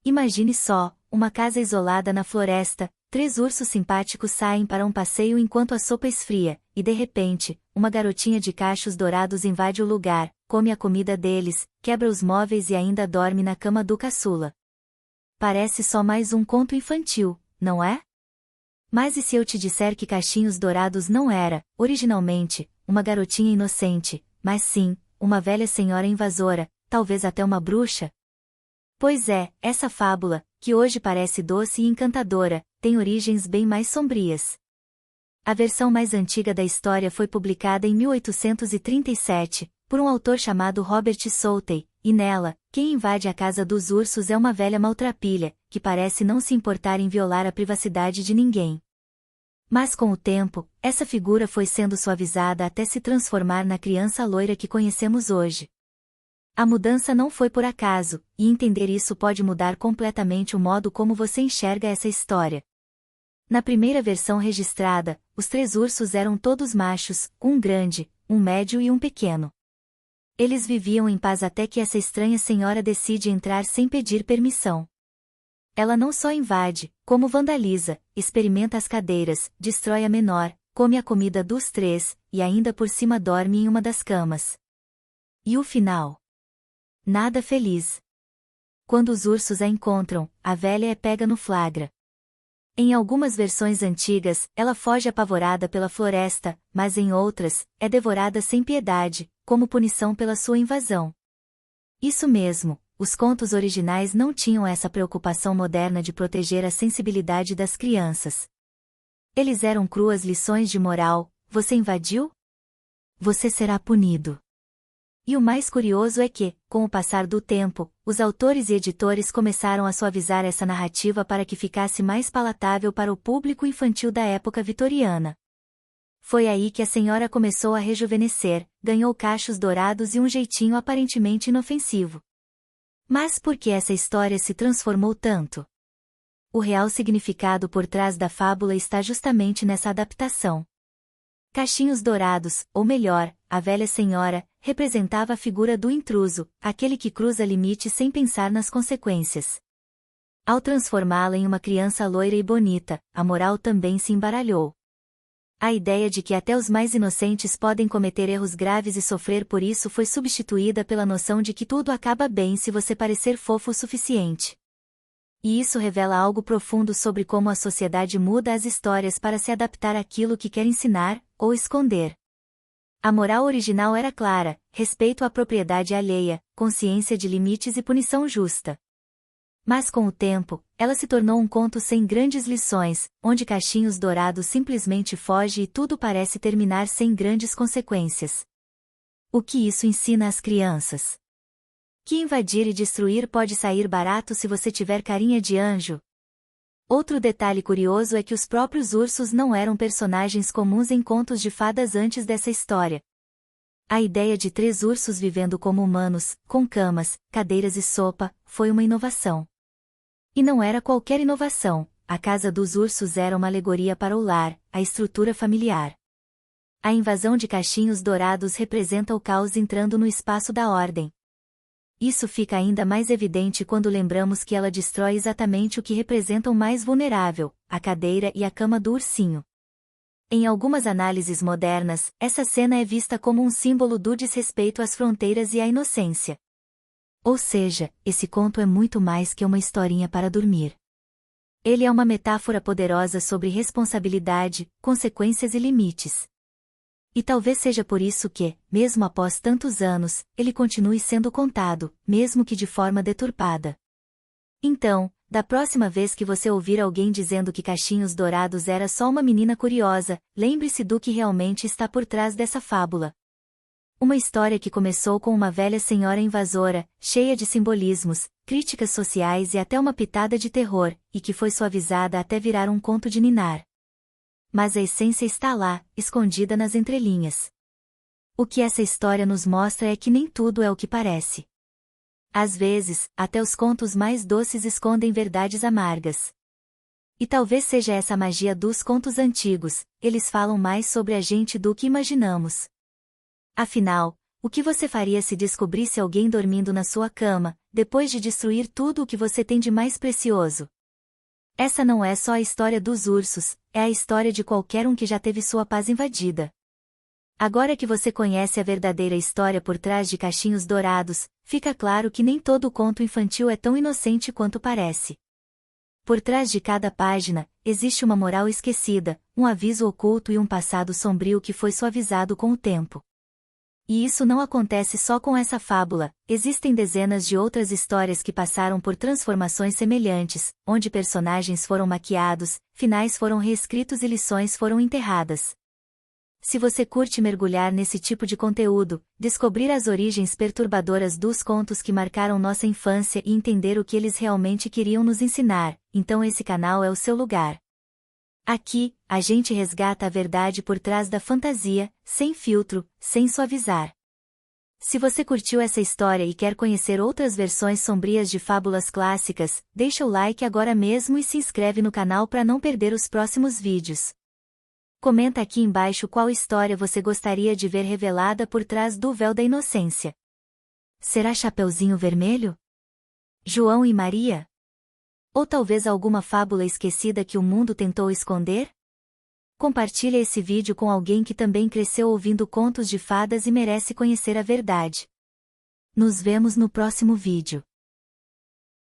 Imagine só, uma casa isolada na floresta, 3 ursos simpáticos saem para um passeio enquanto a sopa esfria, e de repente, uma garotinha de cachos dourados invade o lugar, come a comida deles, quebra os móveis e ainda dorme na cama do caçula. Parece só mais um conto infantil, não é? Mas e se eu te disser que Cachinhos Dourados não era, originalmente, uma garotinha inocente, mas sim, uma velha senhora invasora, talvez até uma bruxa? Pois é, essa fábula, que hoje parece doce e encantadora, tem origens bem mais sombrias. A versão mais antiga da história foi publicada em 1837, por um autor chamado Robert Southey, e nela, quem invade a casa dos ursos é uma velha maltrapilha, que parece não se importar em violar a privacidade de ninguém. Mas com o tempo, essa figura foi sendo suavizada até se transformar na criança loira que conhecemos hoje. A mudança não foi por acaso, e entender isso pode mudar completamente o modo como você enxerga essa história. Na primeira versão registrada, os 3 ursos eram todos machos, um grande, um médio e um pequeno. Eles viviam em paz até que essa estranha senhora decide entrar sem pedir permissão. Ela não só invade, como vandaliza, experimenta as cadeiras, destrói a menor, come a comida dos 3, e ainda por cima dorme em uma das camas. E o final? Nada feliz. Quando os ursos a encontram, a velha é pega no flagra. Em algumas versões antigas, ela foge apavorada pela floresta, mas em outras, é devorada sem piedade, como punição pela sua invasão. Isso mesmo, os contos originais não tinham essa preocupação moderna de proteger a sensibilidade das crianças. Eles eram cruas lições de moral: você invadiu? Você será punido. E o mais curioso é que, com o passar do tempo, os autores e editores começaram a suavizar essa narrativa para que ficasse mais palatável para o público infantil da época vitoriana. Foi aí que a senhora começou a rejuvenescer, ganhou cachos dourados e um jeitinho aparentemente inofensivo. Mas por que essa história se transformou tanto? O real significado por trás da fábula está justamente nessa adaptação. Cachinhos Dourados, ou melhor, a velha senhora, representava a figura do intruso, aquele que cruza limites sem pensar nas consequências. Ao transformá-la em uma criança loira e bonita, a moral também se embaralhou. A ideia de que até os mais inocentes podem cometer erros graves e sofrer por isso foi substituída pela noção de que tudo acaba bem se você parecer fofo o suficiente. E isso revela algo profundo sobre como a sociedade muda as histórias para se adaptar àquilo que quer ensinar, ou esconder. A moral original era clara: respeito à propriedade alheia, consciência de limites e punição justa. Mas com o tempo, ela se tornou um conto sem grandes lições, onde Cachinhos Dourados simplesmente foge e tudo parece terminar sem grandes consequências. O que isso ensina às crianças? Que invadir e destruir pode sair barato se você tiver carinha de anjo. Outro detalhe curioso é que os próprios ursos não eram personagens comuns em contos de fadas antes dessa história. A ideia de 3 ursos vivendo como humanos, com camas, cadeiras e sopa, foi uma inovação. E não era qualquer inovação: a casa dos ursos era uma alegoria para o lar, a estrutura familiar. A invasão de Cachinhos Dourados representa o caos entrando no espaço da ordem. Isso fica ainda mais evidente quando lembramos que ela destrói exatamente o que representa o mais vulnerável: a cadeira e a cama do ursinho. Em algumas análises modernas, essa cena é vista como um símbolo do desrespeito às fronteiras e à inocência. Ou seja, esse conto é muito mais que uma historinha para dormir. Ele é uma metáfora poderosa sobre responsabilidade, consequências e limites. E talvez seja por isso que, mesmo após tantos anos, ele continue sendo contado, mesmo que de forma deturpada. Então, da próxima vez que você ouvir alguém dizendo que Cachinhos Dourados era só uma menina curiosa, lembre-se do que realmente está por trás dessa fábula. Uma história que começou com uma velha senhora invasora, cheia de simbolismos, críticas sociais e até uma pitada de terror, e que foi suavizada até virar um conto de ninar. Mas a essência está lá, escondida nas entrelinhas. O que essa história nos mostra é que nem tudo é o que parece. Às vezes, até os contos mais doces escondem verdades amargas. E talvez seja essa a magia dos contos antigos: eles falam mais sobre a gente do que imaginamos. Afinal, O que você faria se descobrisse alguém dormindo na sua cama, depois de destruir tudo o que você tem de mais precioso? Essa não é só a história dos ursos, é a história de qualquer um que já teve sua paz invadida. Agora que você conhece a verdadeira história por trás de Cachinhos Dourados, fica claro que nem todo conto infantil é tão inocente quanto parece. Por trás de cada página, existe uma moral esquecida, um aviso oculto e um passado sombrio que foi suavizado com o tempo. E isso não acontece só com essa fábula, existem dezenas de outras histórias que passaram por transformações semelhantes, onde personagens foram maquiados, finais foram reescritos e lições foram enterradas. Se você curte mergulhar nesse tipo de conteúdo, descobrir as origens perturbadoras dos contos que marcaram nossa infância e entender o que eles realmente queriam nos ensinar, então esse canal é o seu lugar. Aqui, a gente resgata a verdade por trás da fantasia, sem filtro, sem suavizar. Se você curtiu essa história e quer conhecer outras versões sombrias de fábulas clássicas, deixa o like agora mesmo e se inscreve no canal para não perder os próximos vídeos. Comenta aqui embaixo qual história você gostaria de ver revelada por trás do véu da inocência. Será Chapeuzinho Vermelho? João e Maria? Ou talvez alguma fábula esquecida que o mundo tentou esconder? Compartilhe esse vídeo com alguém que também cresceu ouvindo contos de fadas e merece conhecer a verdade. Nos vemos no próximo vídeo.